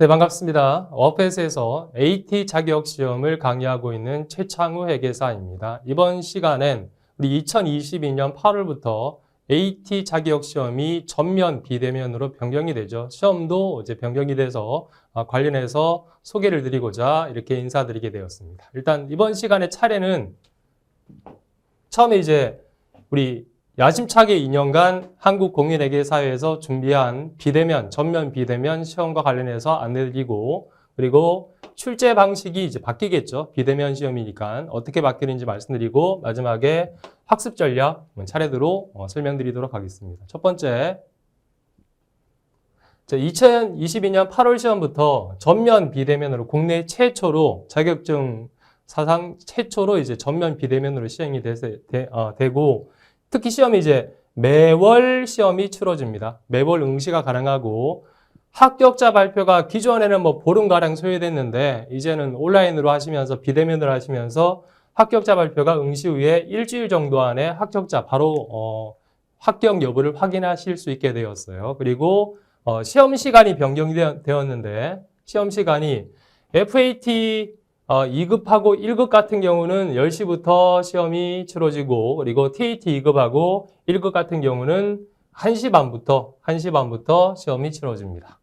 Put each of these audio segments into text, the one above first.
네, 반갑습니다. 워크에서 AT 자격 시험을 강의하고 있는 최창우 회계사입니다. 이번 시간엔 우리 2022년 8월부터 AT 자격 시험이 전면 비대면으로 변경이 되죠. 시험도 이제 변경이 돼서 관련해서 소개를 드리고자 이렇게 인사드리게 되었습니다. 일단 이번 시간의 차례는 처음에 이제 우리 야심차게 2년간 한국공인회계사회에서 준비한 비대면, 전면 비대면 시험과 관련해서 안내드리고, 그리고 출제 방식이 이제 바뀌겠죠. 비대면 시험이니까 어떻게 바뀌는지 말씀드리고, 마지막에 학습 전략 차례대로 설명드리도록 하겠습니다. 첫 번째, 2022년 8월 시험부터 전면 비대면으로 국내 최초로 자격증 사상 최초로 이제 전면 비대면으로 시행이 되고, 특히 시험이 이제 매월 시험이 치러집니다. 매월 응시가 가능하고 합격자 발표가 기존에는 뭐 보름가량 소요됐는데 이제는 온라인으로 하시면서 비대면으로 하시면서 합격자 발표가 응시 후에 일주일 정도 안에 합격자 바로 합격 여부를 확인하실 수 있게 되었어요. 그리고 시험 시간이 변경이 되었는데 시험 시간이 FAT 2급하고 1급 같은 경우는 10시부터 시험이 치러지고 그리고 TAT 2급하고 1급 같은 경우는 1시 반부터 시험이 치러집니다.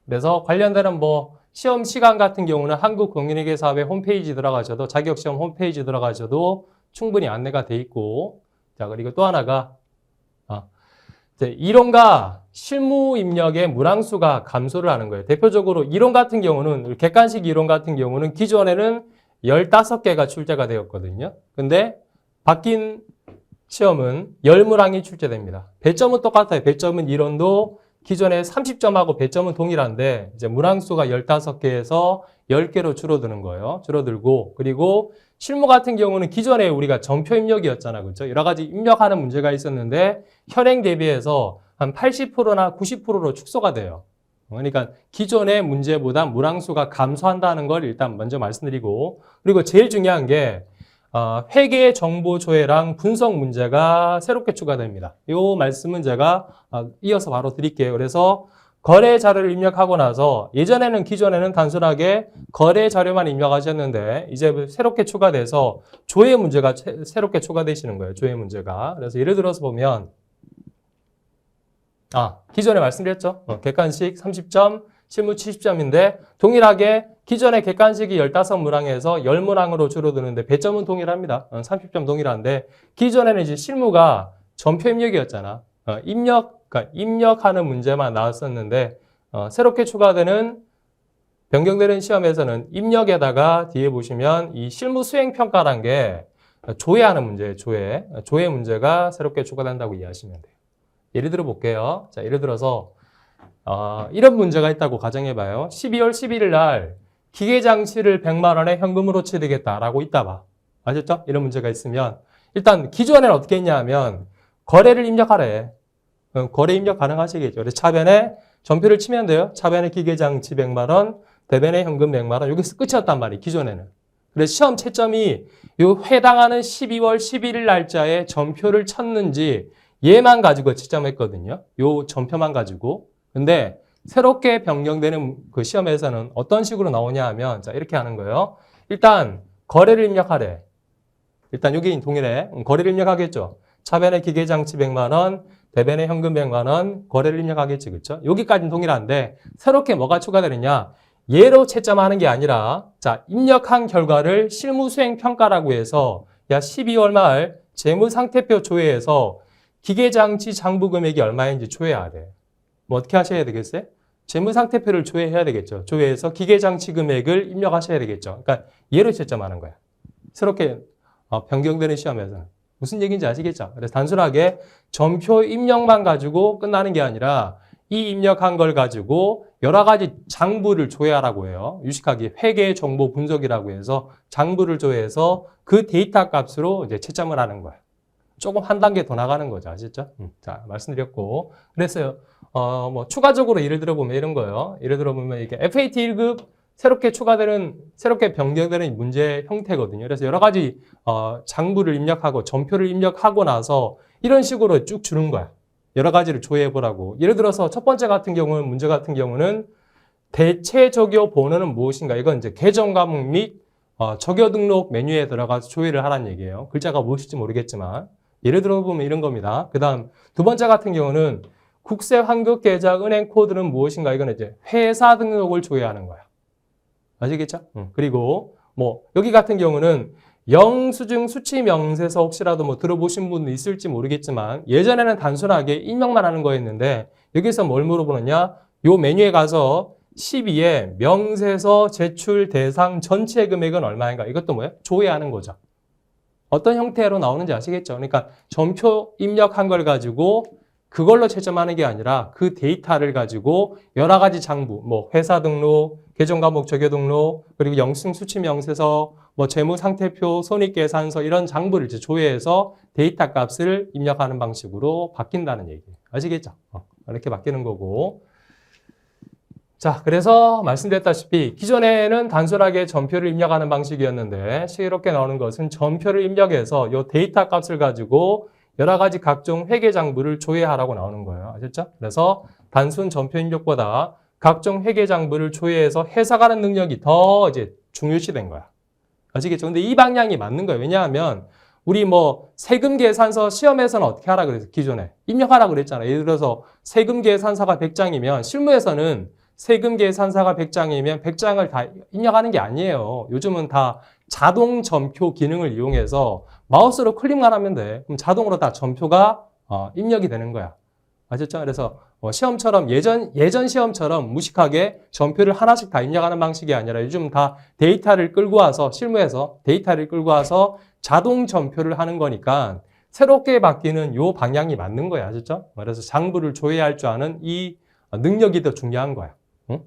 그래서 관련되는 뭐 시험 시간 같은 경우는 한국공인회계사회 홈페이지 들어가셔도 자격시험 홈페이지 들어가셔도 충분히 안내가 돼 있고 자 그리고 또 하나가 이론과 실무 입력의 문항수가 감소를 하는 거예요. 대표적으로 이론 같은 경우는 객관식 이론 같은 경우는 기존에는 15개가 출제가 되었거든요. 근데 바뀐 시험은 10문항이 출제됩니다. 배점은 똑같아요. 배점은 이론도 기존에 30점하고 배점은 동일한데 이제 문항수가 15개에서 10개로 줄어드는 거예요. 줄어들고 그리고 실무 같은 경우는 기존에 우리가 전표 입력이었잖아. 그렇죠? 여러 가지 입력하는 문제가 있었는데 현행 대비해서 한 80%나 90%로 축소가 돼요. 그러니까 기존의 문제보다 문항수가 감소한다는 걸 일단 먼저 말씀드리고 그리고 제일 중요한 게 회계 정보 조회랑 분석 문제가 새롭게 추가됩니다. 이 말씀은 제가 이어서 바로 드릴게요. 그래서 거래 자료를 입력하고 나서 기존에는 단순하게 거래 자료만 입력하셨는데 이제 새롭게 추가돼서 조회 문제가 새롭게 추가되시는 거예요. 조회 문제가. 그래서 예를 들어서 보면 기존에 말씀드렸죠. 객관식 30점, 실무 70점인데 동일하게 기존의 객관식이 15문항에서 10문항으로 줄어드는데 배점은 동일합니다. 30점 동일한데 기존에는 이제 실무가 전표 입력이었잖아. 입력하는 문제만 나왔었는데 새롭게 추가되는 변경되는 시험에서는 입력에다가 뒤에 보시면 이 실무 수행 평가란 게 조회하는 문제예요. 조회 문제가 새롭게 추가된다고 이해하시면 돼요. 예를 들어 볼게요. 자, 예를 들어서 이런 문제가 있다고 가정해봐요. 12월 11일 날 기계장치를 100만 원에 현금으로 취득했다라고 있다 봐. 아셨죠? 이런 문제가 있으면 일단 기존에는 어떻게 했냐 하면 거래를 입력하래. 거래 입력 가능하시겠죠. 그래서 차변에 전표를 치면 돼요. 차변에 기계장치 100만 원, 대변에 현금 100만 원. 여기서 끝이었단 말이에요. 기존에는. 그래서 시험 채점이 요 해당하는 12월 11일 날짜에 전표를 쳤는지 얘만 가지고 채점했거든요. 요 전표만 가지고. 근데 새롭게 변경되는 그 시험에서는 어떤 식으로 나오냐 하면 자 이렇게 하는 거예요. 일단 거래를 입력하래. 일단 여기 동일해. 거래를 입력하겠죠. 차변에 기계장치 100만 원, 대변에 현금 100만 원, 거래를 입력하겠지. 그렇죠? 여기까지는 동일한데 새롭게 뭐가 추가되느냐? 얘로 채점하는 게 아니라 자 입력한 결과를 실무수행 평가라고 해서 12월 말 재무상태표 조회에서 기계장치 장부 금액이 얼마인지 조회하래. 뭐 어떻게 하셔야 되겠어요? 재무상태표를 조회해야 되겠죠. 조회해서 기계장치 금액을 입력하셔야 되겠죠. 그러니까 얘로 채점하는 거야. 새롭게 변경되는 시험에서는. 무슨 얘기인지 아시겠죠? 그래서 단순하게 전표 입력만 가지고 끝나는 게 아니라 이 입력한 걸 가지고 여러 가지 장부를 조회하라고 해요. 유식하게 회계 정보 분석이라고 해서 장부를 조회해서 그 데이터 값으로 이제 채점을 하는 거야. 조금 한 단계 더 나가는 거죠. 아시죠? 자, 말씀드렸고. 그래서, 뭐, 추가적으로 예를 들어보면 이런 거예요. 예를 들어보면 이게 FAT 1급 새롭게 변경되는 문제 형태거든요. 그래서 여러 가지, 장부를 입력하고 전표를 입력하고 나서 이런 식으로 쭉 주는 거야. 여러 가지를 조회해보라고. 예를 들어서 첫 번째 같은 경우는, 문제 같은 경우는 대체 적요 번호는 무엇인가? 이건 이제 계정 과목 및 적요 등록 메뉴에 들어가서 조회를 하라는 얘기예요. 글자가 무엇일지 모르겠지만 예를 들어 보면 이런 겁니다. 그 다음 두 번째 같은 경우는 국세 환급 계좌 은행 코드는 무엇인가? 이건 이제 회사 등록을 조회하는 거야. 아시겠죠? 그리고 뭐 여기 같은 경우는 영수증 수취 명세서 혹시라도 뭐 들어보신 분 있을지 모르겠지만 예전에는 단순하게 입력만 하는 거였는데 여기서 뭘 물어보느냐? 요 메뉴에 가서 12에 명세서 제출 대상 전체 금액은 얼마인가? 이것도 뭐예요? 조회하는 거죠. 어떤 형태로 나오는지 아시겠죠? 그러니까 전표 입력한 걸 가지고 그걸로 채점하는 게 아니라 그 데이터를 가지고 여러 가지 장부, 뭐 회사 등록, 계정 과목 적요 등록, 그리고 영수증 수취 명세서, 뭐 재무 상태표, 손익 계산서 이런 장부를 이제 조회해서 데이터 값을 입력하는 방식으로 바뀐다는 얘기예요. 아시겠죠? 이렇게 바뀌는 거고. 자, 그래서 말씀드렸다시피 기존에는 단순하게 전표를 입력하는 방식이었는데 이렇게 나오는 것은 전표를 입력해서 이 데이터 값을 가지고 여러 가지 각종 회계 장부를 조회하라고 나오는 거예요. 아셨죠? 그래서 단순 전표 입력보다 각종 회계 장부를 조회해서 해석하는 능력이 더 이제 중요시된 거야. 아시겠죠? 근데 이 방향이 맞는 거예요. 왜냐하면 우리 뭐 세금 계산서 시험에서는 어떻게 하라 그랬어? 기존에 입력하라 그랬잖아요. 예를 들어서 세금 계산서가 100장이면 실무에서는 세금 계산서가 100장이면 100장을 다 입력하는 게 아니에요. 요즘은 다 자동 전표 기능을 이용해서 마우스로 클릭만 하면 돼. 그럼 자동으로 다 전표가 입력이 되는 거야. 아셨죠? 그래서 시험처럼 예전 시험처럼 무식하게 전표를 하나씩 다 입력하는 방식이 아니라 요즘 다 데이터를 끌고 와서 실무에서 데이터를 끌고 와서 자동 전표를 하는 거니까 새롭게 바뀌는 요 방향이 맞는 거야. 아셨죠? 그래서 장부를 조회할 줄 아는 이 능력이 더 중요한 거야.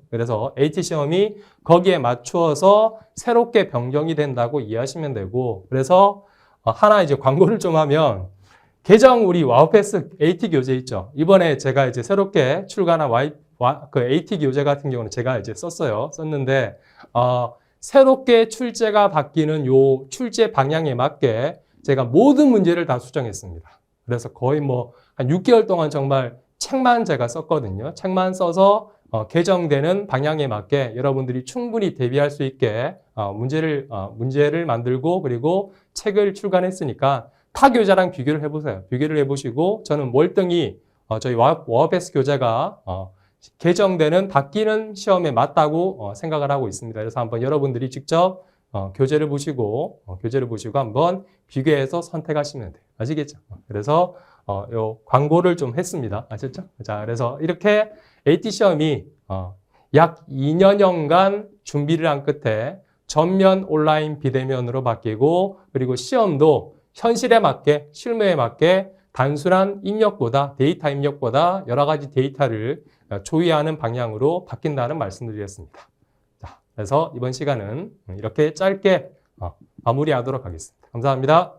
그래서 AT시험이 거기에 맞추어서 새롭게 변경이 된다고 이해하시면 되고, 그래서 하나 이제 광고를 좀 하면 계정 우리 와우패스 AT 교재 있죠. 이번에 제가 이제 새롭게 출간한 그 AT 교재 같은 경우는 제가 이제 썼는데 새롭게 출제가 바뀌는 요 출제 방향에 맞게 제가 모든 문제를 다 수정했습니다. 그래서 거의 뭐 한 6개월 동안 정말 책만 제가 썼거든요. 책만 써서 개정되는 방향에 맞게 여러분들이 충분히 대비할 수 있게 문제를 만들고 그리고 책을 출간했으니까 타 교재랑 비교를 해보세요. 비교를 해보시고 저는 월등히 저희 와우패스 교재가 개정되는 바뀌는 시험에 맞다고 생각을 하고 있습니다. 그래서 한번 여러분들이 직접 교재를 보시고 한번 비교해서 선택하시면 돼요. 아시겠죠? 그래서 요 광고를 좀 했습니다. 아셨죠? 자, 그래서 이렇게 AT 시험이 약 2년여간 준비를 한 끝에 전면 온라인 비대면으로 바뀌고 그리고 시험도 현실에 맞게 실무에 맞게 단순한 입력보다 데이터 입력보다 여러 가지 데이터를 조회하는 방향으로 바뀐다는 말씀을 드렸습니다. 자, 그래서 이번 시간은 이렇게 짧게 마무리하도록 하겠습니다. 감사합니다.